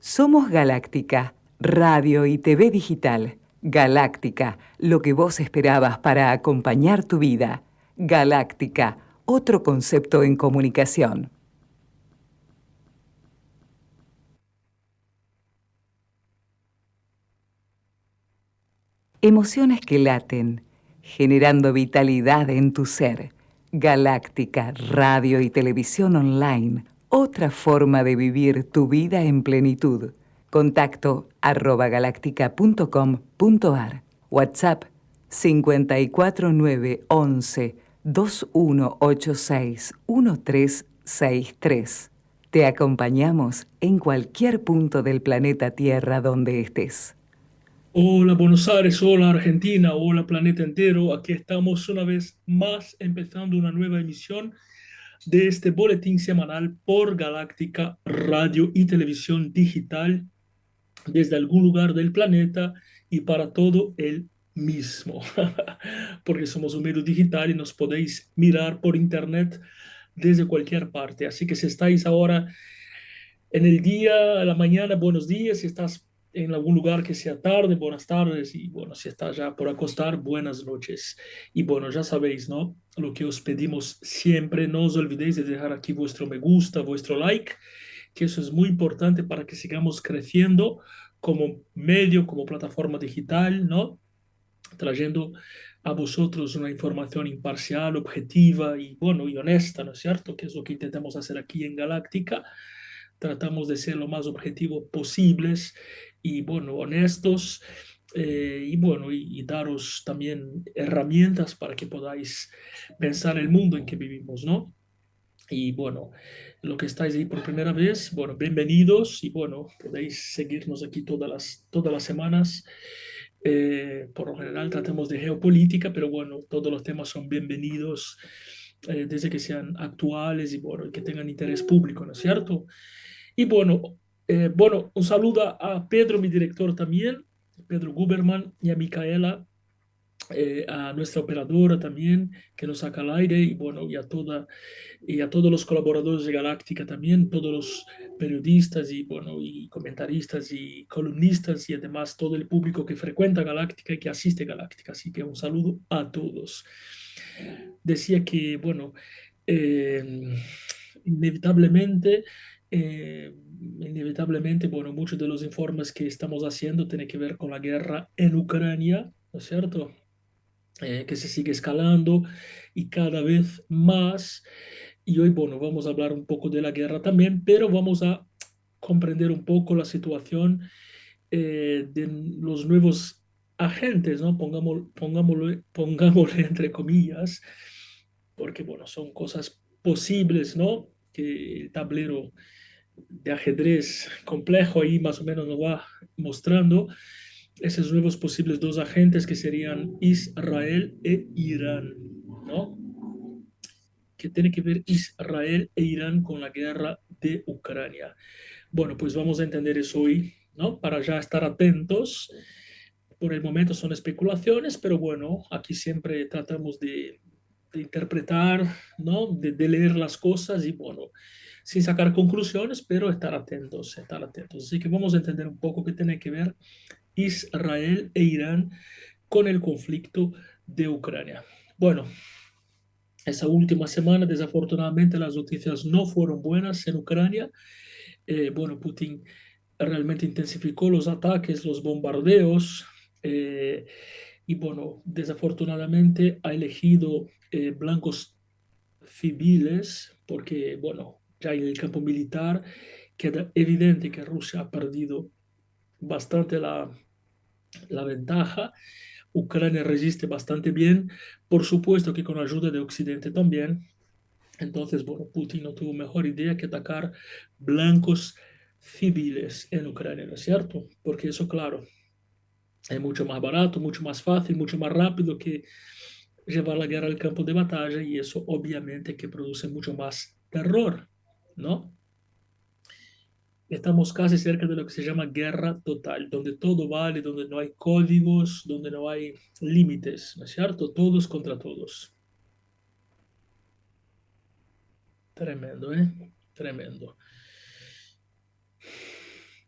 Somos Galáctica, radio y TV digital. Galáctica, lo que vos esperabas para acompañar tu vida. Galáctica, otro concepto en comunicación. Emociones que laten, generando vitalidad en tu ser. Galáctica, radio y televisión online. Otra forma de vivir tu vida en plenitud. Contacto @galáctica.com.ar. WhatsApp 54911 2186 1363. Te acompañamos en cualquier punto del planeta Tierra donde estés. Hola Buenos Aires, hola Argentina, hola planeta entero. Aquí estamos una vez más empezando una nueva emisión de este boletín semanal por Galáctica Radio y Televisión Digital desde algún lugar del planeta y para todo el mismo. Porque somos un medio digital y nos podéis mirar por internet desde cualquier parte. Así que si estáis ahora en el día, a la mañana, buenos días. Si estás en algún lugar que sea tarde, buenas tardes. Y bueno, si estás ya por acostar, buenas noches. Y bueno, ya sabéis, ¿no? Lo que os pedimos siempre, no os olvidéis de dejar aquí vuestro me gusta, vuestro like, que eso es muy importante para que sigamos creciendo como medio, como plataforma digital, ¿no? Trayendo a vosotros una información imparcial, objetiva y, bueno, y honesta, ¿no es cierto? Que es lo que intentamos hacer aquí en Galáctica. Tratamos de ser lo más objetivos posibles y, bueno, honestos, y, bueno, y daros también herramientas para que podáis pensar el mundo en que vivimos, ¿no? Y bueno, lo que estáis ahí por primera vez, bueno, bienvenidos y bueno, podéis seguirnos aquí todas las semanas. Por lo general tratamos de geopolítica, pero bueno, todos los temas son bienvenidos, desde que sean actuales y bueno, que tengan interés público, ¿no es cierto? Y bueno, bueno, un saludo a Pedro, mi director también, Pedro Guberman, y a Micaela, a nuestra operadora también, que nos saca al aire, y bueno, y a todos los colaboradores de Galáctica también, todos los periodistas y bueno, y comentaristas y columnistas y además todo el público que frecuenta Galáctica y que asiste a Galáctica. Así que un saludo a todos. Decía que, bueno, eh, inevitablemente, inevitablemente, bueno, muchos de los informes que estamos haciendo tienen que ver con la guerra en Ucrania, ¿no es cierto? Que se sigue escalando y cada vez más. Y hoy, bueno, vamos a hablar un poco de la guerra también, pero vamos a comprender un poco la situación, de los nuevos agentes, ¿no? Pongámoslo entre comillas, porque, bueno, son cosas posibles, ¿no? Que el tablero de ajedrez complejo ahí más o menos nos va mostrando esos nuevos posibles dos agentes que serían Israel e Irán, ¿no? Que tiene que ver Israel e Irán con la guerra de Ucrania. Bueno, pues vamos a entender eso hoy, ¿no? Para ya estar atentos. Por el momento son especulaciones, pero bueno, aquí siempre tratamos de interpretar, ¿no? De leer las cosas y bueno, sin sacar conclusiones, pero estar atentos, estar atentos. Así que vamos a entender un poco qué tiene que ver Israel e Irán con el conflicto de Ucrania. Bueno, esa última semana, desafortunadamente, las noticias no fueron buenas en Ucrania. Bueno, Putin realmente intensificó los ataques, los bombardeos, eh, y bueno, desafortunadamente ha elegido, blancos civiles porque, bueno, ya en el campo militar queda evidente que Rusia ha perdido bastante la ventaja. Ucrania resiste bastante bien, por supuesto que con ayuda de Occidente también. Entonces, bueno, Putin no tuvo mejor idea que atacar blancos civiles en Ucrania, ¿no es cierto? Porque eso, claro, es mucho más barato, mucho más fácil, mucho más rápido que llevar la guerra al campo de batalla y eso obviamente que produce mucho más terror, ¿no? Estamos casi cerca de lo que se llama guerra total, donde todo vale, donde no hay códigos, donde no hay límites, ¿no es cierto? Todos contra todos. Tremendo, ¿eh? Tremendo.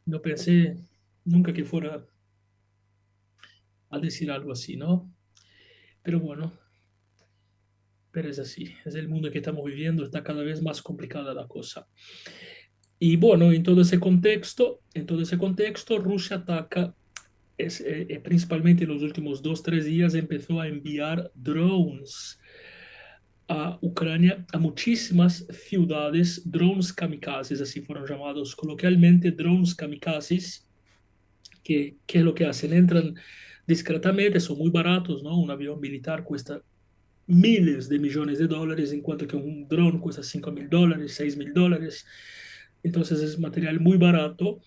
No pensé nunca que fuera a decir algo así, ¿no? Pero bueno, pero es así, es el mundo que estamos viviendo, está cada vez más complicada la cosa. Y bueno, en todo ese contexto, Rusia ataca, principalmente en los últimos 2, 3 días, empezó a enviar drones a Ucrania, a muchísimas ciudades, drones kamikazes, así fueron llamados coloquialmente, drones kamikazes, que, ¿qué es lo que hacen? Entran discretamente, son muy baratos, ¿no? Un avión militar cuesta miles de millones de dólares, en cuanto que un dron cuesta $5.000, $6.000. Entonces es material muy barato,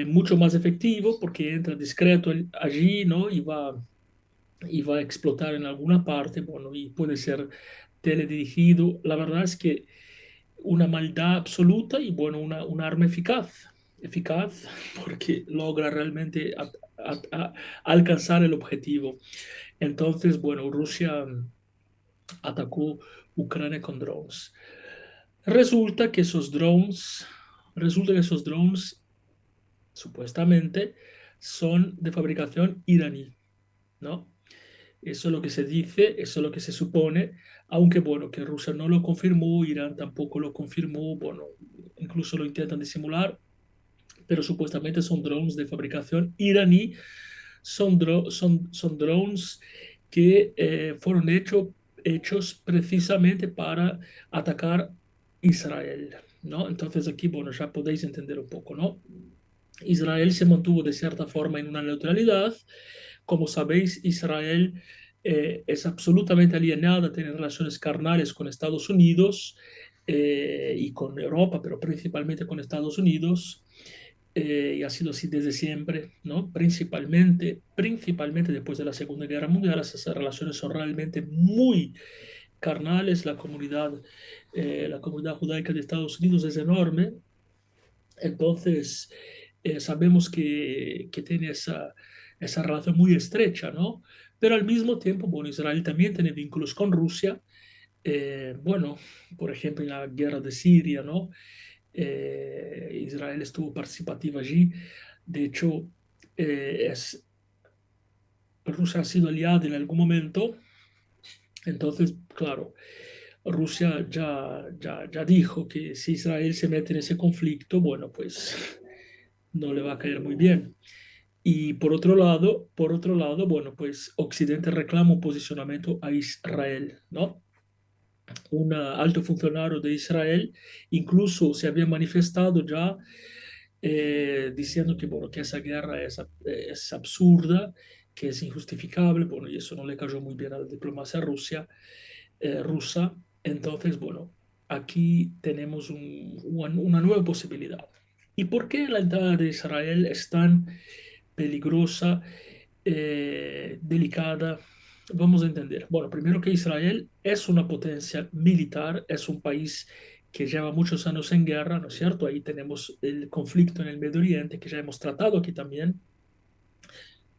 mucho más efectivo porque entra discreto allí, ¿no? Y va a explotar en alguna parte, bueno, y puede ser teledirigido. La verdad es que una maldad absoluta y bueno, un arma eficaz porque logra realmente alcanzar el objetivo. Entonces, bueno, Rusia atacó Ucrania con drones. Resulta que esos drones, resulta que esos drones supuestamente son de fabricación iraní, ¿no? Eso es lo que se dice, eso es lo que se supone, aunque bueno, que Rusia no lo confirmó, Irán tampoco lo confirmó, bueno, incluso lo intentan disimular, pero supuestamente son drones de fabricación iraní, son drones que fueron hechos precisamente para atacar Israel, ¿no? Entonces aquí, bueno, ya podéis entender un poco, ¿no? Israel se mantuvo de cierta forma en una neutralidad. Como sabéis, Israel es absolutamente alienada, tiene relaciones carnales con Estados Unidos y con Europa, pero principalmente con Estados Unidos. Y ha sido así desde siempre, ¿no? Principalmente después de la Segunda Guerra Mundial, esas relaciones son realmente muy carnales. La comunidad judaica de Estados Unidos es enorme, entonces sabemos que tiene esa relación muy estrecha, ¿no? Pero al mismo tiempo, bueno, Israel también tiene vínculos con Rusia, bueno, por ejemplo, en la guerra de Siria, ¿no? Israel estuvo participativa allí. De hecho, Rusia ha sido aliada en algún momento. Entonces, claro, Rusia ya dijo que si Israel se mete en ese conflicto, bueno, pues no le va a caer muy bien. Y por otro lado, bueno, pues Occidente reclama un posicionamiento a Israel, ¿no? Un alto funcionario de Israel incluso se había manifestado ya diciendo que, bueno, que esa guerra es absurda, que es injustificable, bueno, y eso no le cayó muy bien a la diplomacia rusa. Entonces, bueno, aquí tenemos una nueva posibilidad. ¿Y por qué la entrada de Israel es tan peligrosa, delicada? Vamos a entender. Bueno, primero que Israel es una potencia militar, es un país que lleva muchos años en guerra, ¿no es cierto? Ahí tenemos el conflicto en el Medio Oriente, que ya hemos tratado aquí también,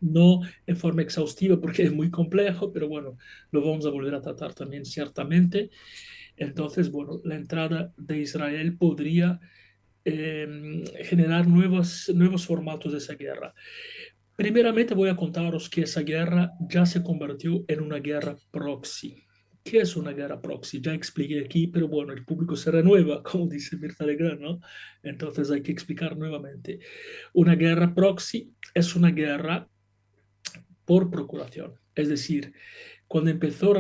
no en forma exhaustiva porque es muy complejo, pero bueno, lo vamos a volver a tratar también ciertamente. Entonces, bueno, la entrada de Israel podría generar nuevos formatos de esa guerra. Primeramente voy a contaros que esa guerra ya se convirtió en una guerra proxy. ¿Qué es una guerra proxy? Ya expliqué aquí, pero bueno, el público se renueva, como dice Mirta Legrand, ¿no? Entonces hay que explicar nuevamente. Una guerra proxy es una guerra por procuración. Es decir, cuando empezó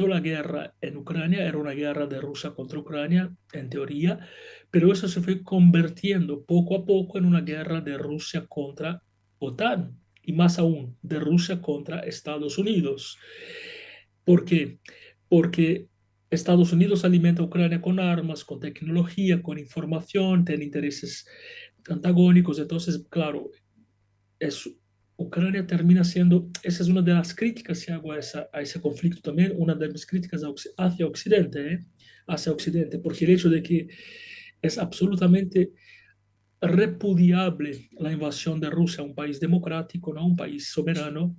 la guerra en Ucrania, era una guerra de Rusia contra Ucrania, en teoría, pero eso se fue convirtiendo poco a poco en una guerra de Rusia contra OTAN y más aún de Rusia contra Estados Unidos. ¿Por qué? Porque Estados Unidos alimenta a Ucrania con armas, con tecnología, con información, tiene intereses antagónicos. Entonces, claro, es, Ucrania termina siendo, esa es una de las críticas que hago a ese conflicto también, una de mis críticas hacia Occidente, hacia Occidente, porque el hecho de que es absolutamente repudiable la invasión de Rusia a un país democrático, ¿no? Un país soberano,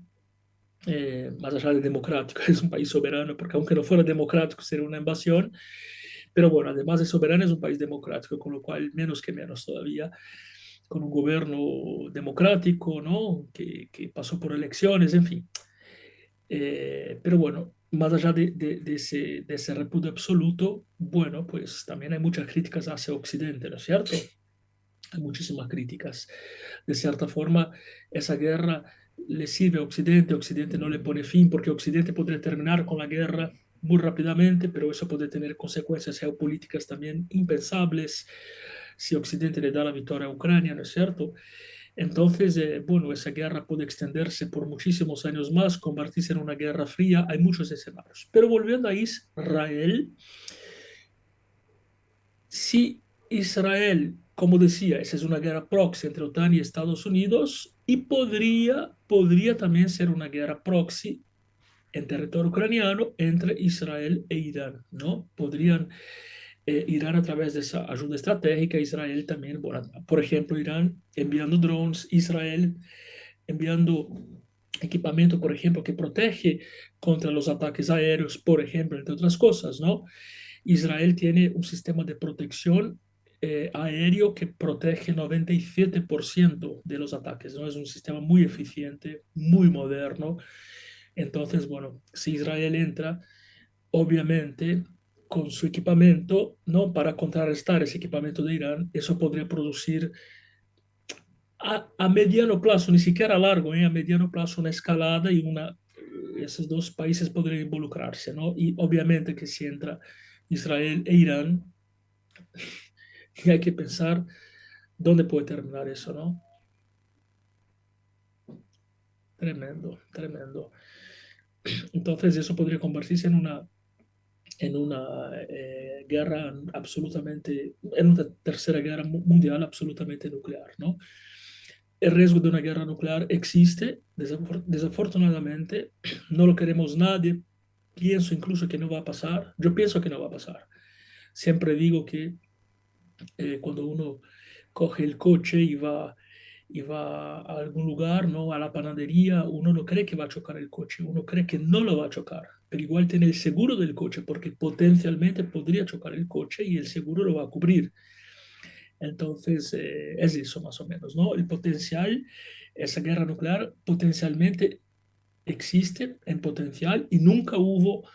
más allá de democrático, es un país soberano, porque aunque no fuera democrático sería una invasión, pero bueno, además de soberano es un país democrático, con lo cual menos que menos todavía. con un gobierno democrático, ¿no? Que pasó por elecciones, en fin. Pero bueno, más allá de ese repudio absoluto, bueno, pues también hay muchas críticas hacia Occidente, ¿no es cierto? Hay muchísimas críticas. De cierta forma, esa guerra le sirve a Occidente, Occidente no le pone fin, porque Occidente podría terminar con la guerra muy rápidamente, pero eso puede tener consecuencias geopolíticas también impensables si Occidente le da la victoria a Ucrania, ¿no es cierto? Entonces, bueno, esa guerra puede extenderse por muchísimos años más, convertirse en una guerra fría, hay muchos escenarios. Pero volviendo a Israel, si Israel, como decía, esa es una guerra proxy entre OTAN y Estados Unidos, y podría también ser una guerra proxy en territorio ucraniano entre Israel e Irán, ¿no? Podrían Irán a través de esa ayuda estratégica, Israel también, bueno, por ejemplo, Irán enviando drones, Israel enviando equipamiento, por ejemplo, que protege contra los ataques aéreos, por ejemplo, entre otras cosas, ¿no? Israel tiene un sistema de protección aéreo que protege 97% de los ataques, ¿no? Es un sistema muy eficiente, muy moderno. Entonces, bueno, si Israel entra, obviamente, con su equipamiento, ¿no? Para contrarrestar ese equipamiento de Irán, eso podría producir a mediano plazo, ni siquiera a largo, a mediano plazo una escalada y esos dos países podrían involucrarse, ¿no? Y obviamente que si entra Israel e Irán, y hay que pensar dónde puede terminar eso, ¿no? Tremendo, tremendo. Entonces eso podría convertirse en una guerra absolutamente, en una tercera guerra mundial absolutamente nuclear, ¿no? El riesgo de una guerra nuclear existe, desafortunadamente, no lo queremos nadie, pienso incluso que no va a pasar, yo pienso que no va a pasar. Siempre digo que cuando uno coge el coche y va a algún lugar, ¿no? A la panadería, uno no cree que va a chocar el coche, uno cree que no lo va a chocar, pero igual tiene el seguro del coche porque potencialmente podría chocar el coche y el seguro lo va a cubrir. Entonces, es eso más o menos, ¿no? El potencial, esa guerra nuclear potencialmente existe en potencial y nunca hubo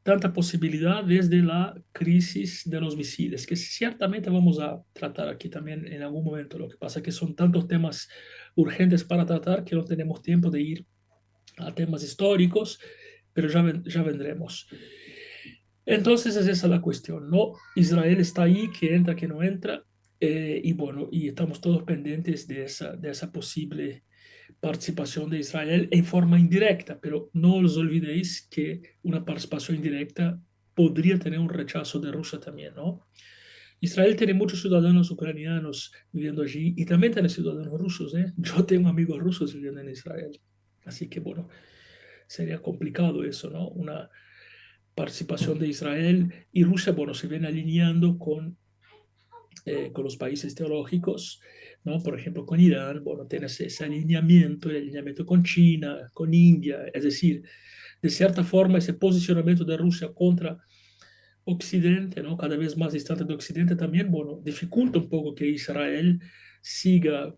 tanta posibilidad desde la crisis de los misiles, que ciertamente vamos a tratar aquí también en algún momento. Lo que pasa es que son tantos temas urgentes para tratar que no tenemos tiempo de ir a temas históricos, pero ya vendremos. Entonces es esa la cuestión, ¿no? Israel está ahí, que entra, que no entra, y bueno, y estamos todos pendientes de esa posible participación de Israel en forma indirecta, pero no os olvidéis que una participación indirecta podría tener un rechazo de Rusia también, ¿no? Israel tiene muchos ciudadanos ucranianos viviendo allí y también tiene ciudadanos rusos, ¿eh? Yo tengo amigos rusos viviendo en Israel, así que bueno, sería complicado eso, ¿no? Una participación de Israel y Rusia, bueno, se viene alineando con los países teológicos, ¿no? Por ejemplo, con Irán, bueno, tiene ese alineamiento, el alineamiento con China, con India, es decir, de cierta forma ese posicionamiento de Rusia contra Occidente, ¿no? Cada vez más distante de Occidente también, bueno, dificulta un poco que Israel siga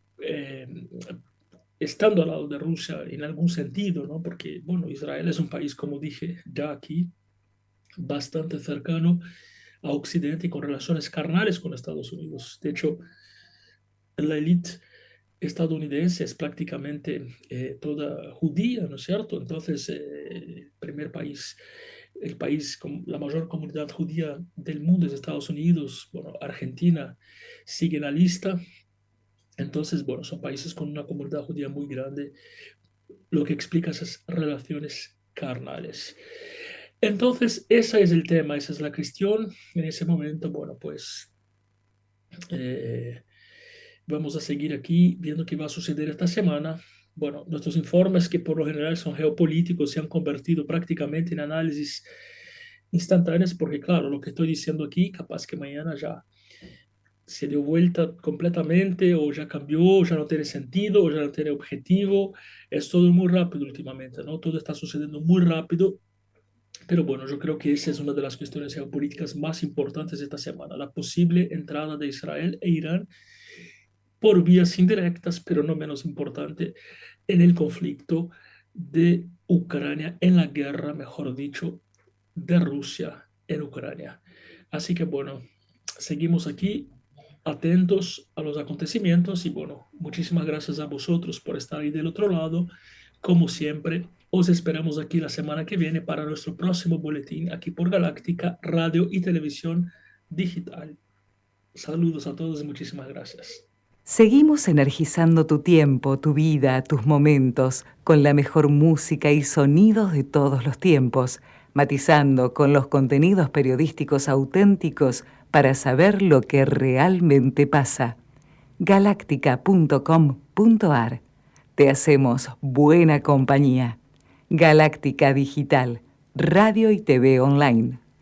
estando al lado de Rusia en algún sentido, ¿no? Porque, bueno, Israel es un país, como dije ya aquí, bastante cercano a Occidente y con relaciones carnales con Estados Unidos. De hecho, la élite estadounidense es prácticamente toda judía, ¿no es cierto? Entonces, el primer país, el país con la mayor comunidad judía del mundo es Estados Unidos, bueno, Argentina sigue en la lista. Entonces, bueno, son países con una comunidad judía muy grande, lo que explica esas relaciones carnales. Entonces, ese es el tema, esa es la cuestión. En ese momento, bueno, pues eh, vamos a seguir aquí viendo qué va a suceder esta semana. Bueno, nuestros informes, que por lo general son geopolíticos, se han convertido prácticamente en análisis instantáneos, porque claro, lo que estoy diciendo aquí, capaz que mañana ya se dio vuelta completamente, o ya cambió, o ya no tiene sentido, o ya no tiene objetivo. Es todo muy rápido últimamente, ¿no? Todo está sucediendo muy rápido. Pero bueno, yo creo que esa es una de las cuestiones geopolíticas más importantes de esta semana, la posible entrada de Israel e Irán por vías indirectas, pero no menos importante, en el conflicto de Ucrania, en la guerra, mejor dicho, de Rusia en Ucrania. Así que bueno, seguimos aquí atentos a los acontecimientos y bueno, muchísimas gracias a vosotros por estar ahí del otro lado. Como siempre, os esperamos aquí la semana que viene para nuestro próximo boletín aquí por Galáctica, Radio y Televisión Digital. Saludos a todos y muchísimas gracias. Seguimos energizando tu tiempo, tu vida, tus momentos, con la mejor música y sonidos de todos los tiempos, matizando con los contenidos periodísticos auténticos para saber lo que realmente pasa. Galáctica.com.ar. Te hacemos buena compañía. Galáctica Digital, radio y TV online.